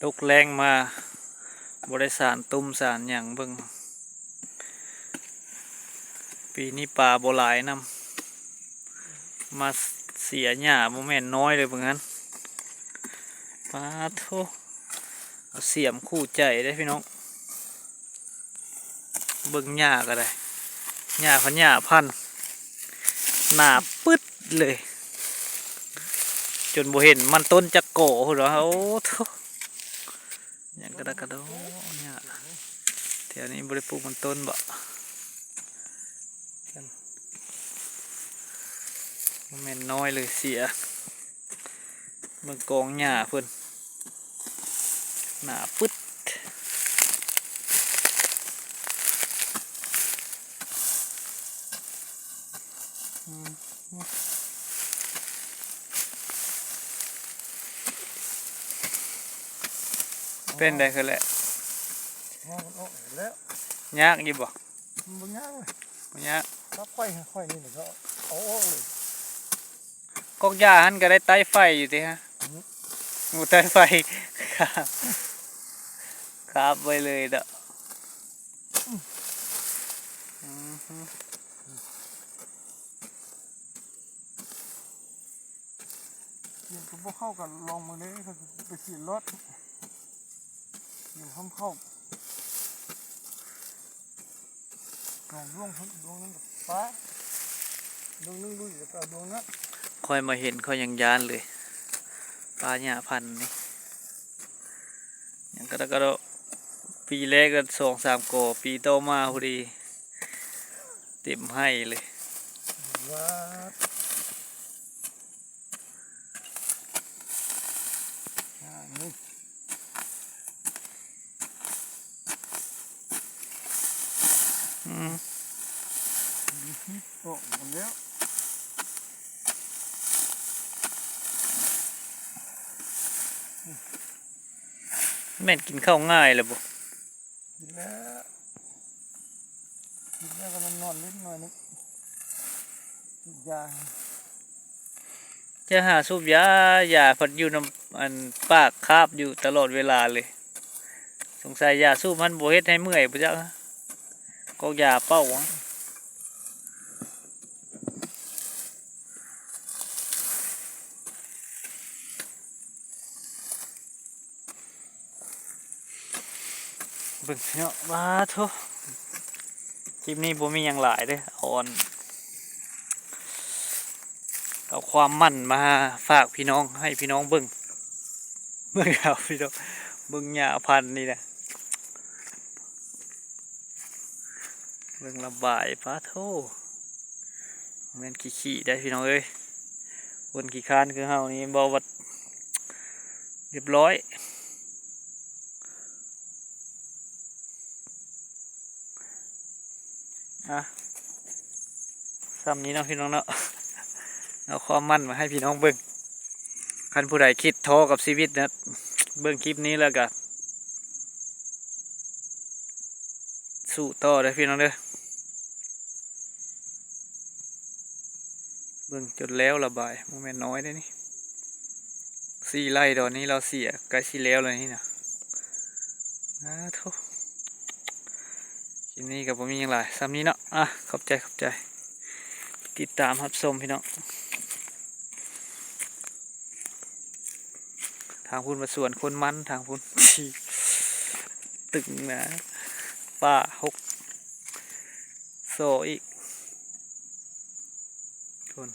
ตกแรงมาบริสารตุ้มสารอย่างเบิ่งปีนี้ปลาโบหลายนำมาเสียหญ้าโมเมนน้อยเลยเบิ่งนั้นปลาโทเอาเสียมคู่ใจได้พี่น้องเบิ่งหญ้าก็ได้หญ้าพันหญ้าพันหนาปึ๊ดเลยจนบ่เห็นมันต้นจักโกเหรอโอ้โธ่ยังกระดกกระโดเนี่ยแถวนี้บริปลูกมันต้นบ่มันแม่นน้อยเลยเสียเมืองกองหญ้าเพิ่นหนาปึ๊ดเป็นได้คือแหละยากอยู่บ่มันยากเลยบ่ยากถ้าค่อยนี่ก็เอาเลยกอกหญ้าหันก็ได้ไต้ไฟอยู่ติฮะงูไต้ไฟครับไว้เลยเด้อเดี๋ยวผมเข้ากันลองมาเลยไปขี่รถเดี๋ยวผมเข้าดวงนึงกับฟ้าดวงนึงดูอยู่กับดวงนั้นค่อยมาเห็นค่อยยังยานเลยปลาหญ้าพันธุ์นี่ยังก็ปีแรกก็2-3ก่อปีต่อมาพอดีเต็มให้เลยว้านี่โตหมดแล้วแม่นกินข้าวง่ายเลยบ่กินแล้วก็มันนอนนิดหน่อยนึงยาจะหาสูบยาอย่าพัดอยู่น้ำอันปากคาบอยู่ตลอดเวลาเลยสงสัยยาสูบมันบ่เฮ็ดให้เมื่อยปะจ๊ะก็ยาเป้าวะเบิ่งเนาะว้าโธ่คลิปนี้บ่มีหยังหลายเด้อเอาความมั่นมาฝากพี่น้องให้พี่น้องเบิ่งเอาพี่น้องเบิ่งหญ้าพันธุ์นี่แหละเบิ่งระบายฟ้าโธ่แม่นขี้ได้พี่น้องเอ้ยคนขี้คร้านคือเฮานี่บ่วัดเรียบร้อยซ้ำนี้เนาะพี่น้องเนาะเอาความมั่นมาให้พี่น้องเบิ่งคันผู้ใดคิดท้อกับชีวิตนะเบิ่งคลิปนี้แล้วก็สู้ต่อได้พี่น้องเด้อเบิ่งจนแล้วระบายโมเมนต์น้อยได้นี่4 ไร่ตอนนี้เราเสียใกล้สิแล้วเลยนี่นะโธ่คลิปนี้กับผมมีอย่างไรซ้ำนี้เนาะขอบใจติดตามรับชมพี่น้องทางพุ่นมาสวนคนมันทางพุ่นตึงนะป้า6 โซอีกคน